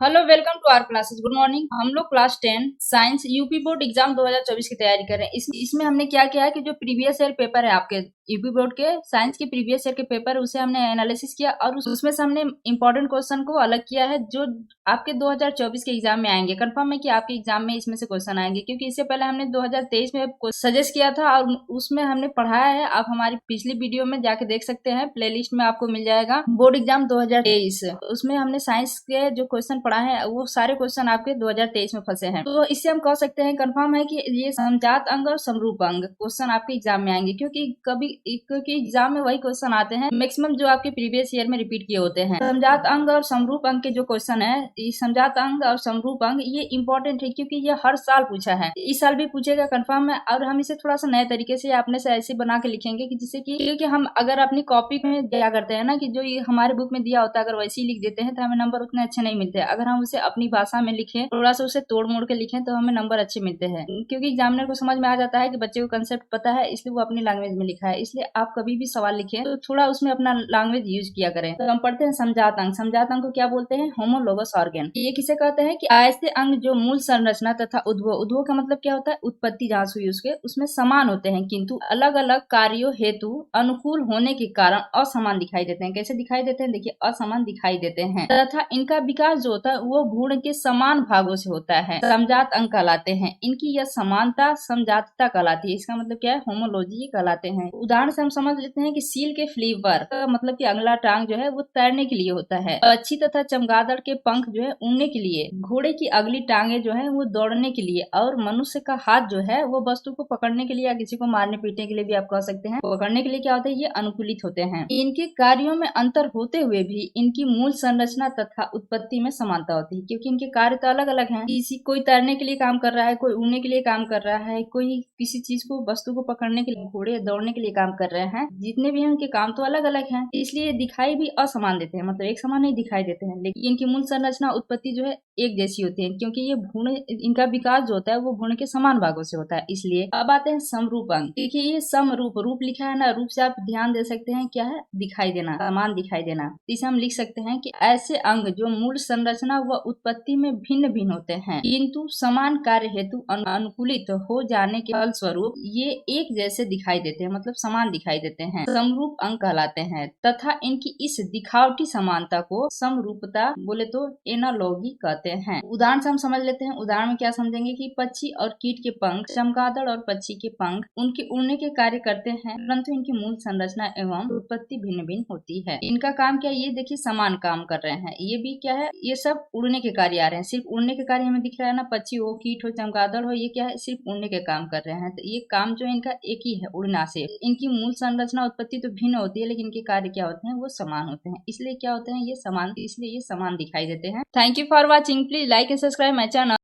Hello, welcome to our classes. Good morning. हम लोग class 10 science UP board exam 2024 की तैयारी कर रहे हैं। इसमें हमने क्या किया है कि जो प्रीवियस ईयर पेपर है आपके यूपी बोर्ड के साइंस के प्रीवियस ईयर के पेपर, उसे हमने एनालिसिस किया और उसमें से हमने इंपॉर्टेंट क्वेश्चन को अलग किया है जो आपके 2024 के एग्जाम में आएंगे। कंफर्म है कि आपके एग्जाम में इसमें से क्वेश्चन आएंगे, क्योंकि इससे पहले हमने 2023 में सजेस्ट किया था और उसमें हमने पढ़ाया है। आप हमारी पिछली वीडियो में जाके देख सकते हैं, प्लेलिस्ट में आपको मिल जाएगा। बोर्ड एग्जाम 2023 उसमें हमने साइंस के जो क्वेश्चन पढ़ा है वो सारे क्वेश्चन आपके 2023 में फंसे हैं। तो इससे हम कह सकते हैं, कंफर्म है कि ये समजात अंग और समरूप अंग क्वेश्चन आपके एग्जाम में आएंगे, क्योंकि एग्जाम में वही क्वेश्चन आते हैं मैक्सिमम जो आपके प्रीवियस ईयर में रिपीट किए होते हैं। समजात अंग और समरूप अंग के जो क्वेश्चन है, समजात अंग और समरूप अंग, ये इंपॉर्टेंट है क्योंकि ये हर साल पूछा है, इस साल भी पूछेगा कंफर्म है। और हम इसे थोड़ा सा नए तरीके से अपने से ऐसे बना के लिखेंगे कि जिससे कि, क्योंकि हम अगर अपनी कॉपी में क्या करते हैं ना कि जो ये हमारे बुक में दिया होता है, अगर वैसे ही लिख देते हैं तो हमें नंबर उतने अच्छे नहीं मिलते। अगर हम उसे अपनी भाषा में लिखें, थोड़ा सा उसे तोड़ मोड़ के लिखें, तो हमें नंबर अच्छे मिलते हैं, क्योंकि एग्जामिनर को समझ में आ जाता है कि बच्चे को कंसेप्ट पता है, इसलिए वो अपनी लैंग्वेज में लिखा है। इसलिए आप कभी भी सवाल लिखें तो थोड़ा उसमें अपना लैंग्वेज यूज किया करें। तो हम पढ़ते हैं समजात अंग। समजात अंग को क्या बोलते हैं? Homologous organ. ये किसे कहते हैं कि ऐसे अंग जो मूल संरचना तथा उद्भव का मतलब क्या होता है? उत्पत्ति जहाँ हुई उसके, उसमें समान होते हैं किंतु अलग अलग कार्यों हेतु अनुकूल होने के कारण असमान दिखाई देते हैं। कैसे दिखाई देते हैं? देखिए, असमान दिखाई देते हैं तथा इनका विकास जो होता है वो भ्रूण के समान भागों से होता है, समजात अंग कहलाते हैं। इनकी यह समानता समजातता कहलाती है। इसका मतलब क्या है? होमोलॉजी कहलाते हैं। उदाहरण से हम समझ लेते हैं कि सील के फ्लीवर का मतलब कि अगला टांग जो है वो तैरने के लिए होता है, पक्षी तथा चमगादड़ के पंख जो है उड़ने के लिए, घोड़े की अगली टांगे जो है वो दौड़ने के लिए, और मनुष्य का हाथ जो है वो वस्तु को पकड़ने के लिए या किसी को मारने पीटने के लिए भी आप कह सकते हैं। पकड़ने के लिए क्या होता है? ये अनुकूलित होते हैं। इनके कार्यों में अंतर होते हुए भी इनकी मूल संरचना तथा उत्पत्ति में समानता होती है, क्योंकि इनके कार्य तो अलग अलग हैं। कोई तैरने के लिए काम कर रहा है, कोई उड़ने के लिए काम कर रहा है, कोई किसी चीज को वस्तु को पकड़ने के लिए, घोड़े दौड़ने के लिए काम कर रहे हैं। जितने भी हैं उनके काम तो अलग अलग हैं, इसलिए दिखाई भी असमान देते हैं, मतलब एक समान नहीं दिखाई देते हैं। लेकिन इनकी मूल संरचना उत्पत्ति जो है एक जैसी होती है, क्योंकि ये भ्रूण, इनका विकास जो होता है वो भ्रूण के समान भागों से होता है। इसलिए अब आते हैं समरूप अंग। देखिए, ये समरूप, रूप लिखा है ना, रूप से आप ध्यान दे सकते हैं क्या है? दिखाई देना, समान दिखाई देना। इसे हम लिख सकते हैं कि ऐसे अंग जो मूल संरचना व उत्पत्ति में भिन्न भिन्न होते हैं किंतु समान कार्य हेतु अनुकूलित हो जाने के फलस्वरूप ये एक जैसे दिखाई देते हैं, मतलब समान दिखाई देते हैं, समरूप अंग कहलाते हैं। तथा इनकी इस दिखावटी समानता को समरूपता बोले तो एनालॉगी कहते हैं। उदाहरण से हम समझ लेते हैं। उदाहरण में क्या समझेंगे कि पक्षी और कीट के पंख, चमगादड़ और पक्षी के पंख उनके उड़ने के कार्य करते हैं, परंतु इनकी मूल संरचना एवं उत्पत्ति भिन्न भिन्न होती है। इनका काम क्या है? ये देखिए समान काम कर रहे हैं। ये भी क्या है? ये सब उड़ने के कार्य आ रहे हैं। सिर्फ उड़ने के कार्य हमें दिख रहा है ना, पक्षी हो, कीट हो, चमगादड़ हो, ये क्या है? सिर्फ उड़ने के काम कर रहे हैं। तो ये काम जो है इनका एक ही है, उड़ना से। इनकी मूल संरचना उत्पत्ति तो भिन्न होती है, लेकिन इनके कार्य क्या होते हैं? वो समान होते हैं। इसलिए क्या होते हैं? ये समान, इसलिए ये समान दिखाई देते हैं। Thank you for watching. Please like and subscribe my channel.